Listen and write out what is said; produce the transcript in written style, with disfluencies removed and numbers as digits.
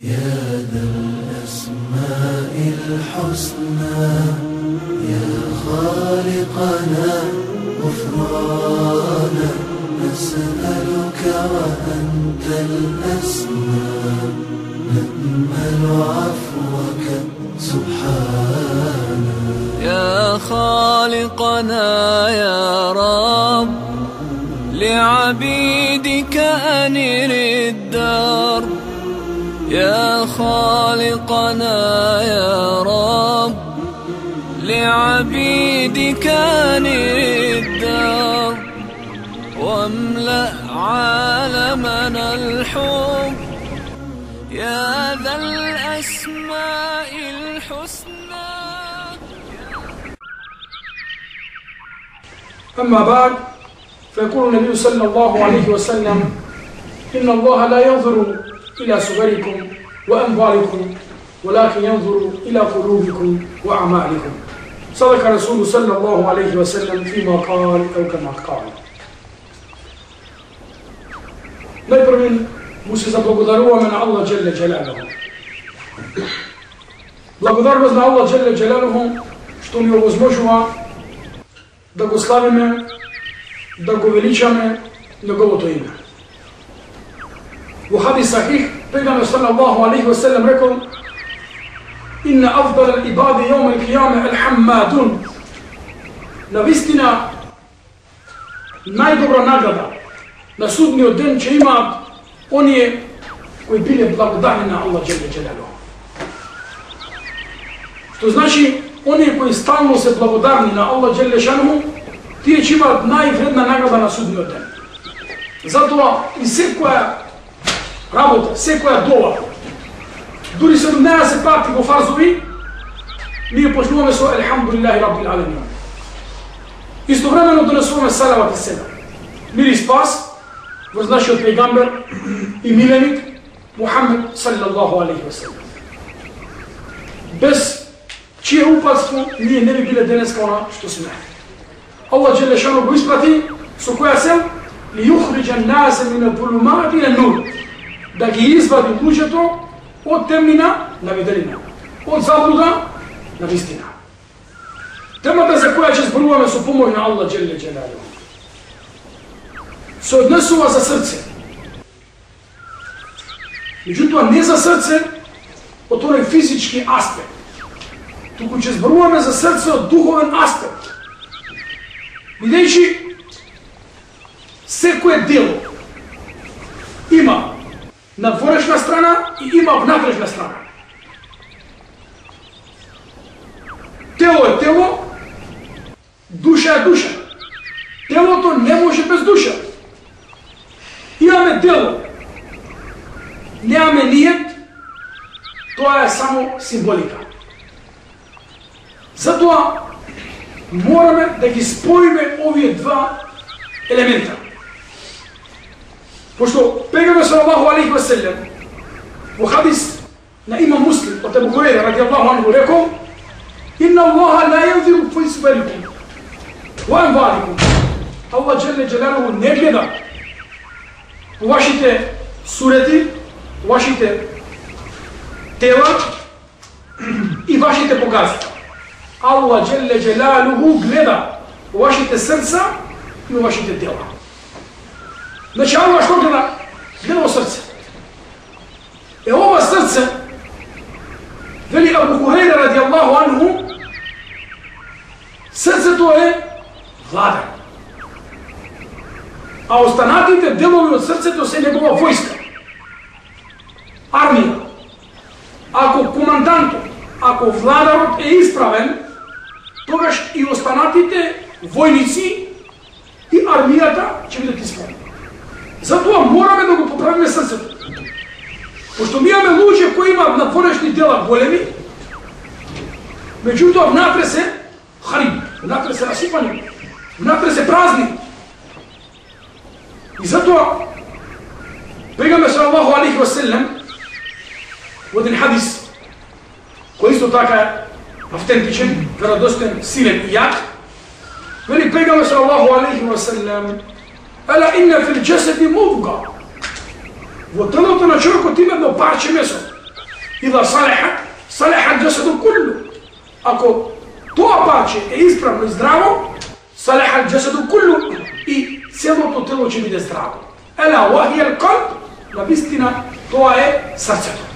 يا ذا الأسماء الحسنى يا خالقنا غفرانا نسألك وأنت الأسمى نأمل عفوك سبحانا يا خالقنا يا رب لعبيدك أنر الدرب يا خالقنا يا رب لعبيدك أنر الدرب واملأ عالمنا الحب يا ذا الأسماء الحسنى. أما بعد، فيقول النبي صلى الله عليه وسلم: إن الله لا ينظر إلى صوركم وأموالكم ولكن ينظر إلى قلوبكم وأعمالكم. صدق رسول صلى الله عليه وسلم فيما قال أو كما قال. Najprve mu se zablagodarujemo na Allah dželle dželaluhu. Blagodarimo na Allah dželle dželaluhu što mi ovozmožava da go slavime, da go veličame njegovo to ime. U hadis sahih, Pejgamber sallallahu alaihi wa sallam rekao: Inna afdal al-ibadi yawm al-qiyamah al-hammadun. Navistina najdobra nagrada na sudnji dan će ima oni koji bili blagodarni na Allah dželle dželaluhu. Što znači oni koji stalno se blagodarni na Allah dželle šanuhu, ti će imati najvredna nagrada na sudnji dan. Zato i sve koja работа, секоја дова, дури се не се пати го фарзови, ние почнуваме со Елхамдулилахи Раббил Алемин. Истовремено донесуваме салават и селам. Мир и спас врз нашиот пејгамбер и миленик Мухаммед саллаллаху алейхи ва салlam. Без чие упатство ние не би биле денеска она што сме. Аллах џеле шану го испрати со која цел ли јухриџа насе мин аҙ-ظулумати ила ан-нур. Да ги извади луѓето од темнина на виделина, од заблуда на вистина. Темата за која ќе зборуваме со помој на Allah dželle dželaluhu се однесува за срце. Меѓутоа не за срце од тој физички аспект, туку ќе зборуваме за срце од духовен аспект. Бидејќи секое дело има надворешна страна и има внатрешна страна. Тело е тело, душа е душа. Телото не може без душа. Имаме тело, немаме ниет, тоа е само символика. Затоа мораме да ги споиме овие два елемента. Пошто Пејгамбер саллаллаху алейхи ва салlam во хадис на имам Муслим од Абу Хурейра радијаллаху анху рекол: Инна Аллаха ла јанзуру фи суверикум ва амваликум. Allah dželle dželaluhu не гледа по вашите сурети, вашите тела и вашите богатства. Allah dželle dželaluhu гледа по вашите срца и вашите тела. Значи Allah што гледа? Гледа во срце. Ова срце, вели Абу Хурейра радијаллаху анху, срцето е владар. А останатите делови од срцето се негова војска, армија. Ако командантот, ако владарот е исправен, тогаш и останатите војници и армијата ќе бидат исправени. Затоа мораме да го поправиме срцето. Пошто ми имаме луѓе кои имаат надворешни дела големи, меѓутоа внатре се хариб, внатре се расипани, внатре се празни. И затоа Пејгамбер саллаллаху алейхи ва салlam во еден хадис кој исто така е автентичен, веродостоен, силен и јак, вели Пејгамбер саллаллаху алейхи ва салlam: Ела инна фил џеседи мудга. Во телото на човекот има едно парче месо. idha salaha al-jasadu kullu. Ako to pače je ispravno i zdravo, salaha al-jasadu kullu i cijelo to telo će biti zdravo. Ela wahiyal qalb, na istina to je srce.